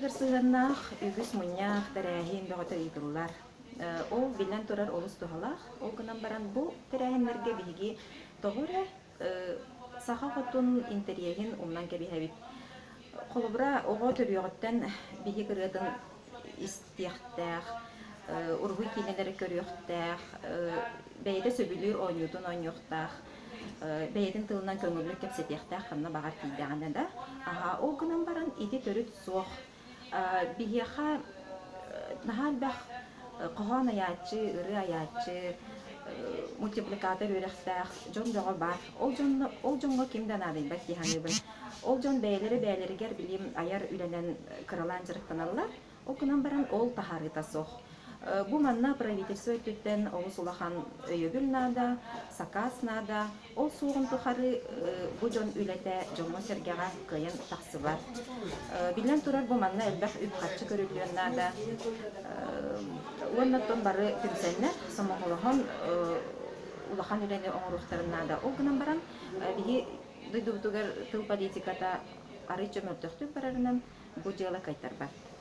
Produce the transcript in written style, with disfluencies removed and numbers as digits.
кыһыр сыһыннаах үгүс муньяах тәрээһин бөҕөтө ыйтыллар. Ол билэн турар олус туһалаах, ол гынан баран бу тәрээһиннерге биһиги тоҕура саха хотун интерьерин умнан кэбиһэбит. Холобура оҕо төрүөҕөттэн биһи кырыатын истиэхтээх, ургуй кинелери көрүөхтээх, бэйэтэ сөбүлүүр ооньуутун оонньуохтаах, бэйэтин тылынан көҥүллүк кэпсэтиэхтээх ханна баҕар тиийдэҕинэ да. Ол гынан баран ити төрүт суох. Биһиэхэ наһаалбах коһоон аяаччы, ыры аяаччы, мультипликатор үрэхтээх дьон дьоҕо бар. Ол дьонго кимден аадыйбат диһаныбын. Ол дьон бэйэлэригэр билим аяр үлэлэн кыралаан дьырыктаналлар. Ол гынан баран ол таһаарыта суох. Бу манна правительство өттүттен олус улахан өйөбүл наада, сакас наада, ол суғын тухары бу дьон үлэте дьонго сергеға кыйын тахсыбар. Билен турар бу манна элбэх үпхатчы көрүлүөн наада. Уоннаттон бары күнсэннэ, самоголохон улахан үлэни оңоруқтарын наада. Ол гынан баран биһи дойдубутугар тыл политиката ары чөмөртөхтүк барарынан бу дьыала кайтарбар.